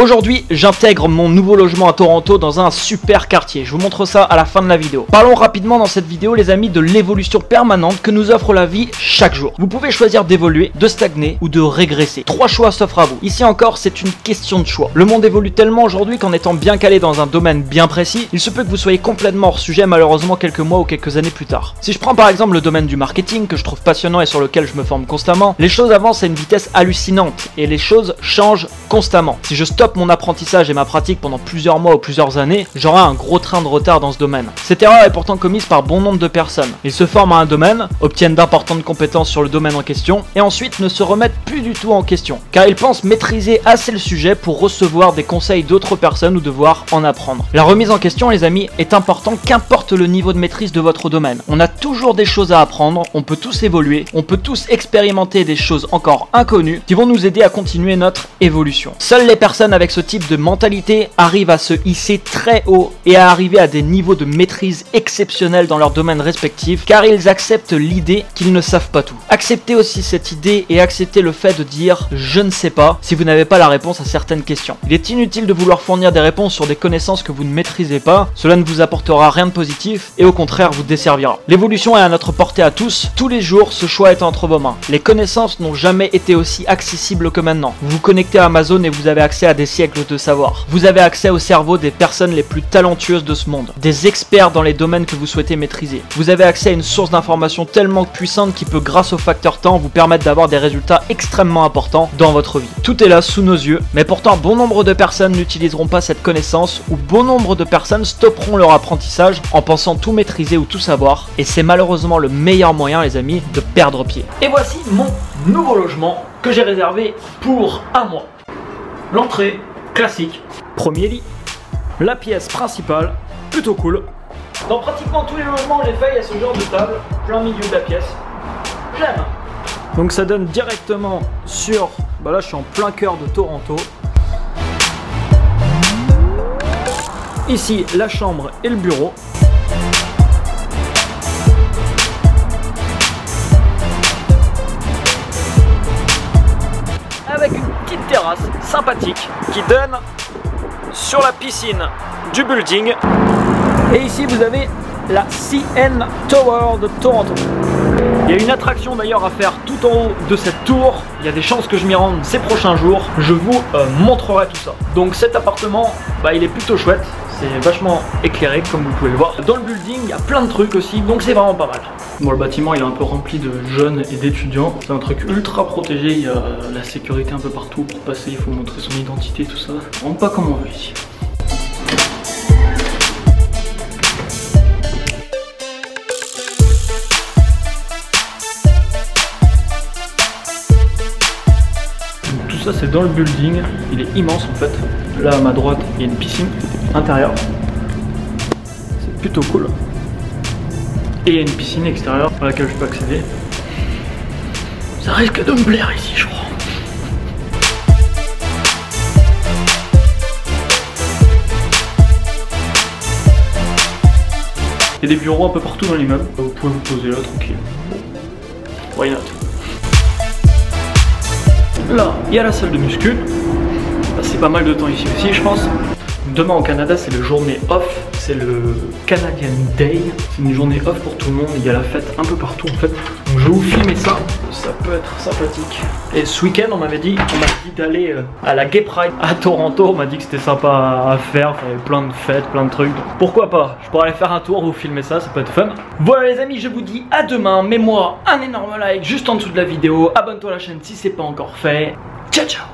Aujourd'hui, j'intègre mon nouveau logement à Toronto dans un super quartier. Je vous montre ça à la fin de la vidéo. Parlons rapidement dans cette vidéo, les amis, de l'évolution permanente que nous offre la vie chaque jour. Vous pouvez choisir d'évoluer, de stagner ou de régresser. 3 choix s'offrent à vous. Ici encore, c'est une question de choix. Le monde évolue tellement aujourd'hui qu'en étant bien calé dans un domaine bien précis, il se peut que vous soyez complètement hors sujet malheureusement quelques mois ou quelques années plus tard. Si je prends par exemple le domaine du marketing que je trouve passionnant et sur lequel je me forme constamment, les choses avancent à une vitesse hallucinante et les choses changent constamment. Si je stoppe mon apprentissage et ma pratique pendant plusieurs mois ou plusieurs années, j'aurai un gros train de retard dans ce domaine. Cette erreur est pourtant commise par bon nombre de personnes. Ils se forment à un domaine, obtiennent d'importantes compétences sur le domaine en question et ensuite ne se remettent plus du tout en question, car ils pensent maîtriser assez le sujet pour recevoir des conseils d'autres personnes ou devoir en apprendre. La remise en question, les amis, est importante qu'importe le niveau de maîtrise de votre domaine. On a toujours des choses à apprendre, on peut tous évoluer, on peut tous expérimenter des choses encore inconnues qui vont nous aider à continuer notre évolution. Seules les personnes avec ce type de mentalité arrivent à se hisser très haut et à arriver à des niveaux de maîtrise exceptionnels dans leur domaine respectif, car ils acceptent l'idée qu'ils ne savent pas tout. Acceptez aussi cette idée et acceptez le fait de dire « je ne sais pas » si vous n'avez pas la réponse à certaines questions. Il est inutile de vouloir fournir des réponses sur des connaissances que vous ne maîtrisez pas, cela ne vous apportera rien de positif et au contraire vous desservira. L'évolution est à notre portée à tous les jours ce choix est entre vos mains. Les connaissances n'ont jamais été aussi accessibles que maintenant. Vous vous connectez à Amazon et vous avez accès à des siècles de savoir. Vous avez accès au cerveau des personnes les plus talentueuses de ce monde, des experts dans les domaines que vous souhaitez maîtriser. Vous avez accès à une source d'information tellement puissante qui peut, grâce au facteur temps, vous permettre d'avoir des résultats extrêmement importants dans votre vie. Tout est là sous nos yeux, mais pourtant bon nombre de personnes n'utiliseront pas cette connaissance ou bon nombre de personnes stopperont leur apprentissage en pensant tout maîtriser ou tout savoir, et c'est malheureusement le meilleur moyen, les amis, de perdre pied. Et voici mon nouveau logement que j'ai réservé pour un mois. L'entrée classique, premier lit, la pièce principale, plutôt cool. Dans pratiquement tous les logements, j'ai fait, il y a ce genre de table, plein milieu de la pièce. J'aime. Donc ça donne directement sur, là je suis en plein cœur de Toronto. Ici, la chambre et le bureau. Avec une petite terrasse sympathique qui donne sur la piscine du building. Et ici vous avez la CN Tower de Toronto. Il y a une attraction d'ailleurs à faire tout en haut de cette tour. Il y a des chances que je m'y rende ces prochains jours. Je vous montrerai tout ça. Donc cet appartement, il est plutôt chouette. C'est vachement éclairé comme vous pouvez le voir. Dans le building, il y a plein de trucs aussi, donc c'est vraiment pas mal. Bon, le bâtiment il est un peu rempli de jeunes et d'étudiants. C'est un truc ultra protégé, il y a la sécurité un peu partout pour passer, il faut montrer son identité, tout ça. On rentre pas comme on veut ici. Donc, tout ça c'est dans le building, il est immense en fait. Là à ma droite il y a une piscine intérieure. C'est plutôt cool. Et il y a une piscine extérieure à laquelle je peux accéder. Ça risque de me plaire ici, je crois. Il y a des bureaux un peu partout dans l'immeuble. Vous pouvez vous poser là tranquille. Why not? Là, il y a la salle de muscu. Passer pas mal de temps ici aussi, je pense. Demain au Canada, c'est le journée off, c'est le Canadian Day. C'est une journée off pour tout le monde, il y a la fête un peu partout en fait. Donc je vais vous filmer ça, ça peut être sympathique. Et ce week-end, on m'a dit d'aller à la Gay Pride à Toronto. On m'a dit que c'était sympa à faire, il y avait plein de fêtes, plein de trucs. Donc pourquoi pas, je pourrais aller faire un tour, vous filmer ça, ça peut être fun. Voilà les amis, je vous dis à demain. Mets-moi un énorme like juste en dessous de la vidéo. Abonne-toi à la chaîne si c'est pas encore fait. Ciao ciao.